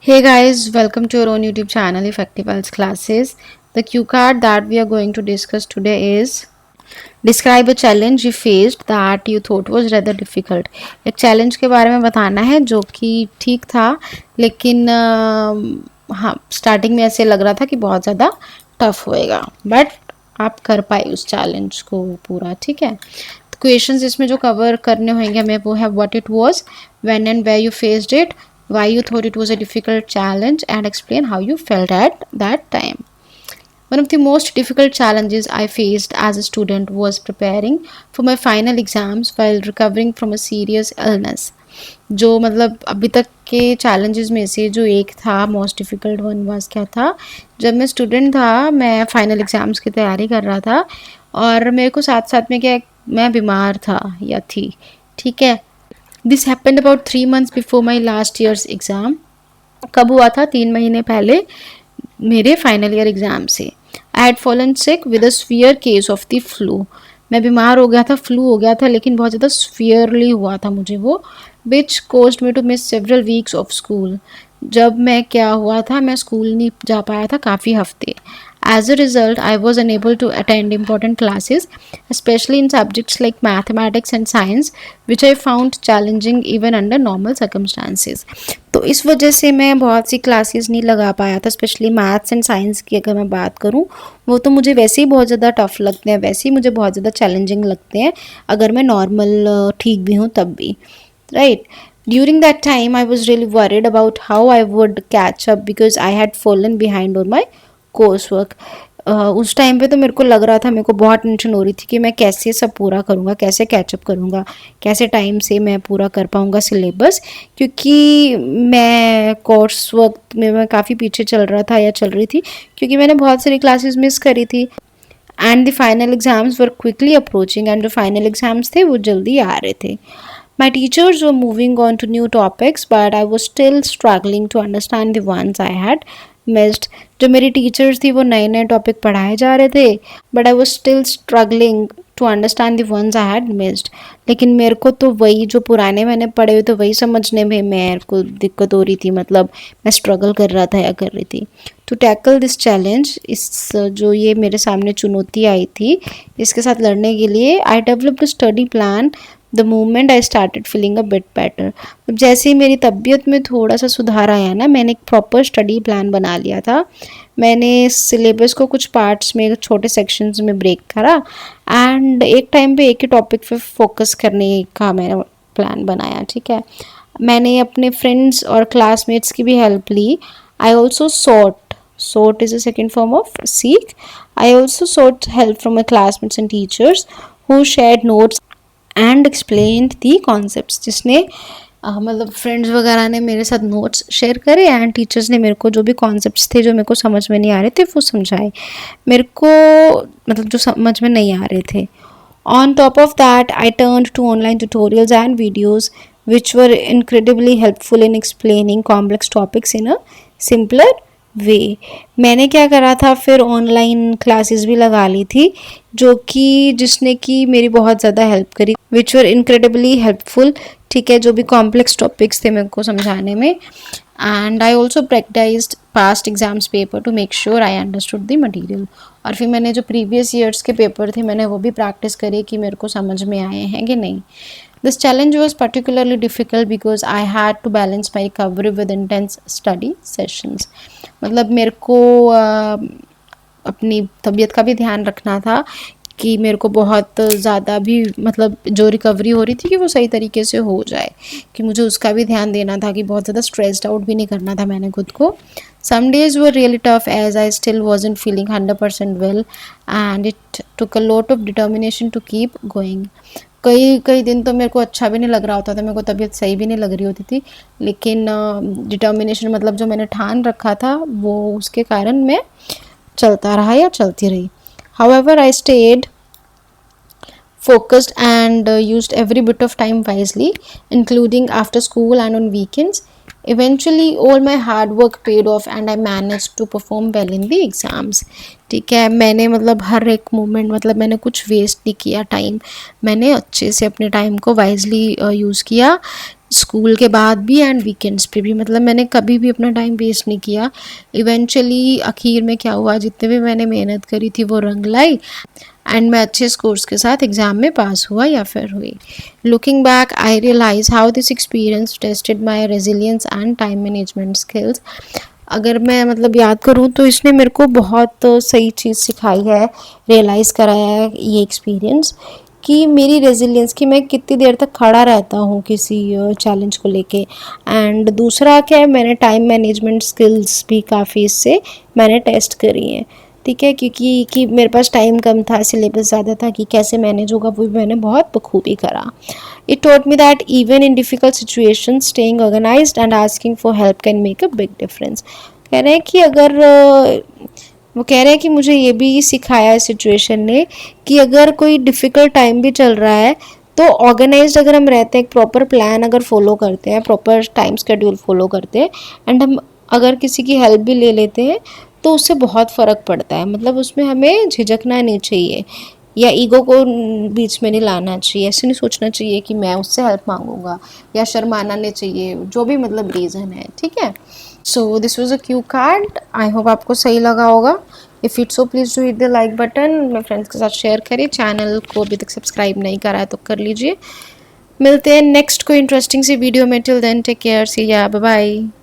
Hey guys, welcome to our own YouTube channel Effective Health Classes. The cue card that we are going to discuss today is describe a challenge you faced that you thought was rather difficult. एक challenge के बारे में बताना है जो कि ठीक था लेकिन हाँ स्टार्टिंग में ऐसे लग रहा था कि बहुत ज़्यादा टफ होएगा बट आप कर पाए उस चैलेंज को पूरा ठीक है. क्वेश्चंस इसमें जो कवर करने होंगे हमें वो है what it was, when and where you faced it, why you thought it was a difficult challenge, and explain how you felt at that time. One of the most difficult challenges I faced as a student was preparing for my final exams while recovering from a serious illness. जो मतलब अभी तक के challenges में से जो एक था most difficult one was क्या था, जब मैं student था मैं final exams की तैयारी कर रहा था और मेरे को साथ साथ में क्या मैं बीमार था या थी ठीक है. This happened about 3 months before my last years exam. कब हुआ था? 3 महीने पहले मेरे फाइनल ईयर एग्ज़ाम से. I had fallen sick with a sphere case of the flu. मैं बीमार हो गया था, फ्लू हो गया था लेकिन बहुत ज़्यादा स्फीयरली हुआ था मुझे वो, which caused me to miss several weeks of school. जब मैं क्या हुआ था मैं स्कूल नहीं जा पाया था काफ़ी हफ्ते. As a result, I was unable to attend important classes, especially in subjects like mathematics and science, which I found challenging even under normal circumstances. तो इस वजह से मैं बहुत सी क्लासेस नहीं लगा पाया था, स्पेशली मैथ्स एंड साइंस की अगर मैं बात करूँ वो तो मुझे वैसे ही बहुत ज़्यादा टफ लगते हैं, वैसे ही मुझे बहुत ज़्यादा चैलेंजिंग लगते हैं अगर मैं नॉर्मल ठीक भी हूँ तब भी, right. During that time, I was really worried about how I would catch up because I had fallen behind on my course work. उस टाइम पे तो मेरे को लग रहा था, मेरे को बहुत टेंशन हो रही थी कि मैं कैसे सब पूरा करूँगा, कैसे कैचअप करूँगा, कैसे टाइम से मैं पूरा कर पाऊँगा सिलेबस, क्योंकि मैं कोर्स वर्क में मैं काफ़ी पीछे चल रहा था या चल रही थी क्योंकि मैंने बहुत सारी क्लासेस मिस करी थी. And the final exams were quickly approaching and जो फाइनल एग्ज़ाम्स थे वो जल्दी आ रहे थे. My teachers were moving on to new topics, but I was still struggling to understand the ones I had missed. जो मेरी टीचर्स थी वो नए नए टॉपिक पढ़ाए जा रहे थे but I was still struggling to understand the ones I had missed. लेकिन मेरे को तो वही जो पुराने मैंने पढ़े हुए थे वही समझने में मेरे को दिक्कत हो रही थी, मतलब मैं स्ट्रगल कर रहा था या कर रही थी. टू टैकल दिस चैलेंज, इस जो ये मेरे सामने चुनौती आई थी इसके साथ लड़ने के लिए I developed study plan the moment I started feeling a bit better. जैसे ही मेरी तबीयत में थोड़ा सा सुधार आया ना, मैंने एक प्रॉपर स्टडी प्लान बना लिया था. मैंने सिलेबस को कुछ पार्ट्स में छोटे सेक्शंस में ब्रेक करा एंड एक टाइम पे एक ही टॉपिक पे फोकस करने का मैंने प्लान बनाया, ठीक है. मैंने अपने फ्रेंड्स और क्लासमेट्स की भी हेल्प ली. I also sought is a second form of seek. I also sought help from my classmates and teachers who shared notes and explained the concepts. जिसने मतलब फ्रेंड्स वगैरह ने मेरे साथ नोट्स शेयर करे एंड टीचर्स ने मेरे को जो भी कॉन्सेप्ट्स थे जो मेरे को समझ में नहीं आ रहे थे वो समझाए मेरे को, मतलब जो समझ में नहीं आ रहे थे. On top of that I turn to online tutorials and videos which were incredibly helpful in explaining complex topics in a simpler way. मैंने क्या करा था फिर ऑनलाइन क्लासेस भी लगा ली थी जो कि जिसने कि मेरी बहुत ज़्यादा हेल्प करी, विच वर इनक्रेडिबली हेल्पफुल, ठीक है, जो भी कॉम्प्लेक्स टॉपिक्स थे मेरे को समझाने में. And I also practised past exams paper two make sure I understood the material. और फिर मैंने जो प्रीवियस ईयर्स के पेपर थे मैंने वो भी प्रैक्टिस करी कि मेरे को समझ में आए हैं कि नहीं. This challenge was particularly difficult because I had to balance my recovery with intense study sessions. मतलब मेरे को अपनी तबीयत का भी ध्यान रखना था कि मेरे को बहुत ज़्यादा भी मतलब जो रिकवरी हो रही थी कि वो सही तरीके से हो जाए, कि मुझे उसका भी ध्यान देना था कि बहुत ज़्यादा स्ट्रेस्ड आउट भी नहीं करना था मैंने खुद को. Some days were really tough as I still wasn't feeling 100% well and it took a lot of determination to keep going. कई दिन तो मेरे को अच्छा भी नहीं लग रहा होता था, मेरे को तबीयत सही भी नहीं लग रही होती थी, लेकिन डिटर्मिनेशन मतलब जो मैंने ठान रखा था वो उसके कारण मैं चलता रहा या चलती रही. However, I stayed focused and used every bit of time wisely, including after school and on weekends. Eventually, all my hard work paid off and I managed to perform well in the exams. ठीक है, मैंने मतलब हर एक moment मतलब मैंने कुछ waste नहीं किया टाइम, मैंने अच्छे से अपने टाइम को वाइजली यूज़ किया स्कूल के बाद भी एंड वीकेंड्स पे भी, मतलब मैंने कभी भी अपना टाइम वेस्ट नहीं किया। इवेंचुअली आखिर में क्या हुआ, जितने भी मैंने मेहनत करी थी वो रंग लाई एंड मैं अच्छे स्कोर्स के साथ एग्ज़ाम में पास हुआ या फिर हुई। Looking back I realise how this experience tested my resilience and time management skills. अगर मैं मतलब याद करूँ तो इसने मेरे को बहुत सही चीज़ सिखाई है, रियलाइज़ कराया है ये एक्सपीरियंस कि मेरी रेजिलियंस, कि मैं कितनी देर तक खड़ा रहता हूँ किसी चैलेंज को लेके। एंड दूसरा क्या है, मैंने टाइम मैनेजमेंट स्किल्स भी काफ़ी इससे मैंने टेस्ट करी हैं, ठीक है, क्योंकि कि मेरे पास टाइम कम था, सिलेबस ज़्यादा था, कि कैसे मैनेज होगा वो भी मैंने बहुत बखूबी करा। It taught me that even in difficult situation staying organised and asking for help can make a big difference. कह रहे हैं कि अगर वो कह रहे हैं कि मुझे ये भी सिखाया है सिचुएशन ने कि अगर कोई डिफ़िकल्ट टाइम भी चल रहा है तो ऑर्गेनाइज्ड अगर हम रहते हैं, एक प्रॉपर प्लान अगर फॉलो करते हैं, प्रॉपर टाइम शेड्यूल फॉलो करते हैं एंड हम अगर किसी की हेल्प भी ले लेते हैं तो उससे बहुत फ़र्क पड़ता है। मतलब उसमें हमें झिझकना नहीं चाहिए या ईगो को बीच में नहीं लाना चाहिए, ऐसे नहीं सोचना चाहिए कि मैं उससे हेल्प मांगूंगा, या शर्माना नहीं चाहिए, जो भी मतलब रीज़न है, ठीक है। So this was a Q card, I hope आपको सही लगा होगा। If it's so please do hit the like button, मेरे फ्रेंड्स के साथ शेयर करिए, चैनल को अभी तक सब्सक्राइब नहीं करा है तो कर लीजिए। मिलते हैं नेक्स्ट कोई इंटरेस्टिंग सी वीडियो में, टिल देन टेक केयर, सी या, बाय बाय।